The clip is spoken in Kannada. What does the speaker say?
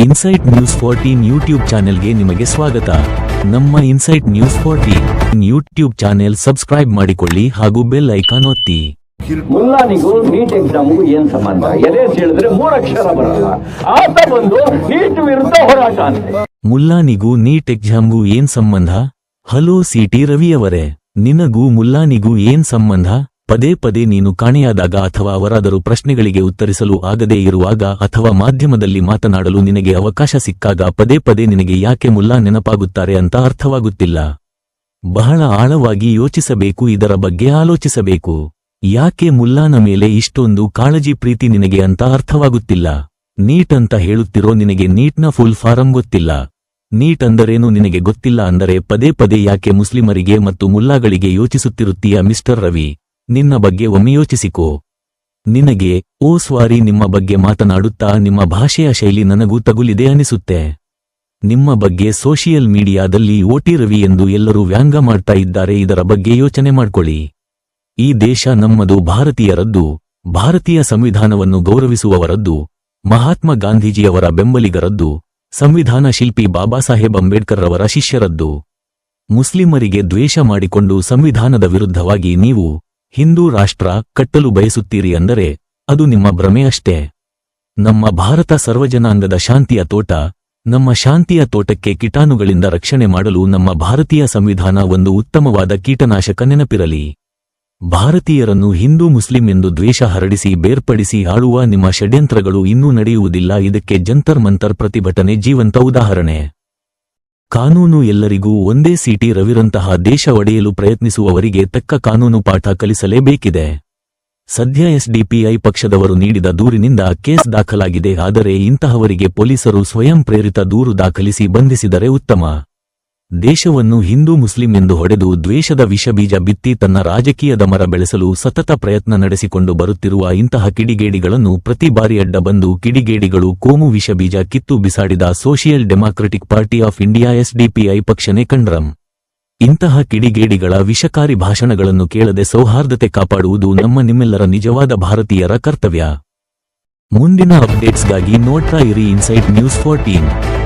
ಇನ್ಸೈಟ್ ನ್ಯೂಸ್ 14 ಯೂಟ್ಯೂಬ್ ಚಾನೆಲ್ಗೆ ನಿಮಗೆ ಸ್ವಾಗತ. ನಮ್ಮ insight news 14 YouTube channel subscribe ಮಾಡಿಕೊಳ್ಳಿ ಹಾಗೂ ಬೆಲ್ ಐಕಾನ್ ಒತ್ತಿ. ಮುಲ್ಲಾನಿಗೂ ನೀಟ್ ಎಕ್ಸಾಮ್ಗೂ ಏನ್ ಸಂಬಂಧ? ಎದೆ ಹೇಳಿದ್ರೆ 3 ಅಕ್ಷರ ಬರಲ್ಲ. ಆತ ಬಂದು ನೀಟ್ ವಿರುದ್ಧ ಹೋರಾಟ ಅಂತೆ. ಮುಲ್ಲಾನಿಗೂ ನೀಟ್ ಎಕ್ಸಾಮ್ಗೂ ಏನ್ ಸಂಬಂಧ? ಹಲೋ ಸಿಟಿ ರವಿಯವರೇ, ನಿನಗೂ ಮುಲ್ಲಾನಿಗೂ ಏನ್ ಸಂಬಂಧ? ಪದೇ ಪದೇ ನೀನು ಕಾಣೆಯಾದಾಗ ಅಥವಾ ಅವರಾದರೂ ಪ್ರಶ್ನೆಗಳಿಗೆ ಉತ್ತರಿಸಲು ಆಗದೇ ಇರುವಾಗ ಅಥವಾ ಮಾಧ್ಯಮದಲ್ಲಿ ಮಾತನಾಡಲು ನಿನಗೆ ಅವಕಾಶ ಸಿಕ್ಕಾಗ ಪದೇ ಪದೇ ನಿನಗೆ ಯಾಕೆ ಮುಲ್ಲಾ ನೆನಪಾಗುತ್ತಾರೆ ಅಂತ ಅರ್ಥವಾಗುತ್ತಿಲ್ಲ. ಬಹಳ ಆಳವಾಗಿ ಯೋಚಿಸಬೇಕು, ಇದರ ಬಗ್ಗೆ ಆಲೋಚಿಸಬೇಕು. ಯಾಕೆ ಮುಲ್ಲಾನ ಮೇಲೆ ಇಷ್ಟೊಂದು ಕಾಳಜಿ ಪ್ರೀತಿ ನಿನಗೆ ಅಂತ ಅರ್ಥವಾಗುತ್ತಿಲ್ಲ. ನೀಟ್ ಅಂತ ಹೇಳುತ್ತಿರೋ ನಿನಗೆ ನೀಟ್ನ ಫುಲ್ ಫಾರಂ ಗೊತ್ತಿಲ್ಲ. ನೀಟ್ ಅಂದರೇನು ನಿನಗೆ ಗೊತ್ತಿಲ್ಲ ಅಂದರೆ ಪದೇ ಪದೇ ಯಾಕೆ ಮುಸ್ಲಿಮರಿಗೆ ಮತ್ತು ಮುಲ್ಲಾಗಳಿಗೆ ಯೋಚಿಸುತ್ತಿರುತ್ತೀಯ ಮಿಸ್ಟರ್ ರವಿ? ನಿನ್ನ ಬಗ್ಗೆ ಒಮ್ಮೆ ಯೋಚಿಸಿಕೋ. ನಿನಗೆ ಸ್ವಾರಿ ನಿಮ್ಮ ಬಗ್ಗೆ ಮಾತನಾಡುತ್ತಾ ನಿಮ್ಮ ಭಾಷೆಯ ಶೈಲಿ ನನಗೂ ತಗುಲಿದೆ ಅನಿಸುತ್ತೆ. ನಿಮ್ಮ ಬಗ್ಗೆ ಸೋಷಿಯಲ್ ಮೀಡಿಯಾದಲ್ಲಿ ಓಟಿ ರವಿ ಎಂದು ಎಲ್ಲರೂ ವ್ಯಾಂಗ ಮಾಡ್ತಾ ಇದ್ದಾರೆ. ಇದರ ಬಗ್ಗೆ ಯೋಚನೆ ಮಾಡ್ಕೊಳ್ಳಿ. ಈ ದೇಶ ನಮ್ಮದು, ಭಾರತೀಯರದ್ದು, ಭಾರತೀಯ ಸಂವಿಧಾನವನ್ನು ಗೌರವಿಸುವವರದ್ದು, ಮಹಾತ್ಮ ಗಾಂಧೀಜಿಯವರ ಬೆಂಬಲಿಗರದ್ದು, ಸಂವಿಧಾನ ಶಿಲ್ಪಿ ಬಾಬಾ ಸಾಹೇಬ್ ಅಂಬೇಡ್ಕರ್ ರವರ ಶಿಷ್ಯರದ್ದು. ಮುಸ್ಲಿಮರಿಗೆ ದ್ವೇಷ ಮಾಡಿಕೊಂಡು ಸಂವಿಧಾನದ ವಿರುದ್ಧವಾಗಿ ನೀವು ಹಿಂದೂ ರಾಷ್ಟ್ರ ಕಟ್ಟಲು ಬಯಸುತ್ತೀರಿ ಅಂದರೆ ಅದು ನಿಮ್ಮ ಭ್ರಮೆ ಅಷ್ಟೇ. ನಮ್ಮ ಭಾರತ ಸರ್ವಜನಾಂಗದ ಶಾಂತಿಯ ತೋಟ. ನಮ್ಮ ಶಾಂತಿಯ ತೋಟಕ್ಕೆ ಕೀಟಾಣುಗಳಿಂದ ರಕ್ಷಣೆ ಮಾಡಲು ನಮ್ಮ ಭಾರತೀಯ ಸಂವಿಧಾನ ಒಂದು ಉತ್ತಮವಾದ ಕೀಟನಾಶಕ. ನೆನಪಿರಲಿ, ಭಾರತೀಯರನ್ನು ಹಿಂದೂ ಮುಸ್ಲಿಂ ಎಂದು ದ್ವೇಷ ಹರಡಿಸಿ ಬೇರ್ಪಡಿಸಿ ಆಳುವ ನಿಮ್ಮ ಷಡ್ಯಂತ್ರಗಳು ಇನ್ನೂ ನಡೆಯುವುದಿಲ್ಲ. ಇದಕ್ಕೆ ಜಂತರ್ ಮಂತರ್ ಪ್ರತಿಭಟನೆ ಜೀವಂತ ಉದಾಹರಣೆ. ಕಾನೂನು ಎಲ್ಲರಿಗೂ ಒಂದೇ. ಸಿಟಿ ರವಿರಂತಹ ದೇಶ ಒಡೆಯಲು ಪ್ರಯತ್ನಿಸುವವರಿಗೆ ತಕ್ಕ ಕಾನೂನು ಪಾಠ ಕಲಿಸಲೇಬೇಕಿದೆ. ಸದ್ಯ ಎಸ್ಡಿಪಿಐ ಪಕ್ಷದವರು ನೀಡಿದ ದೂರಿನಿಂದ ಕೇಸ್ ದಾಖಲಾಗಿದೆ. ಆದರೆ ಇಂತಹವರಿಗೆ ಪೊಲೀಸರು ಸ್ವಯಂ ಪ್ರೇರಿತ ದೂರು ದಾಖಲಿಸಿ ಬಂಧಿಸಿದರೆ ಉತ್ತಮ. ದೇಶವನ್ನು ಹಿಂದೂ ಮುಸ್ಲಿಂ ಎಂದು ಹೊಡೆದು ದ್ವೇಷದ ವಿಷಬೀಜ ಬಿತ್ತಿ ತನ್ನ ರಾಜಕೀಯದ ಮರ ಬೆಳೆಸಲು ಸತತ ಪ್ರಯತ್ನ ನಡೆಸಿಕೊಂಡು ಬರುತ್ತಿರುವ ಇಂತಹ ಕಿಡಿಗೇಡಿಗಳನ್ನು ಪ್ರತಿ ಬಾರಿ ಅಡ್ಡ ಬಂದು ಕಿಡಿಗೇಡಿಗಳು ಕೋಮು ವಿಷಬೀಜ ಕಿತ್ತು ಬಿಸಾಡಿದ social democratic party of India SDPI ಪಕ್ಷನೇ ಕಂಡ್ರಂ. ಇಂತಹ ಕಿಡಿಗೇಡಿಗಳ ವಿಷಕಾರಿ ಭಾಷಣಗಳನ್ನು ಕೇಳದೆ ಸೌಹಾರ್ದತೆ ಕಾಪಾಡುವುದು ನಮ್ಮ ನಿಮ್ಮೆಲ್ಲರ ನಿಜವಾದ ಭಾರತೀಯರ ಕರ್ತವ್ಯ. ಮುಂದಿನ ಅಪ್ಡೇಟ್ಸ್ಗಾಗಿ ನೋಡ್ತಾ ಇರಿ ಇನ್ಸೈಟ್ ನ್ಯೂಸ್ 14.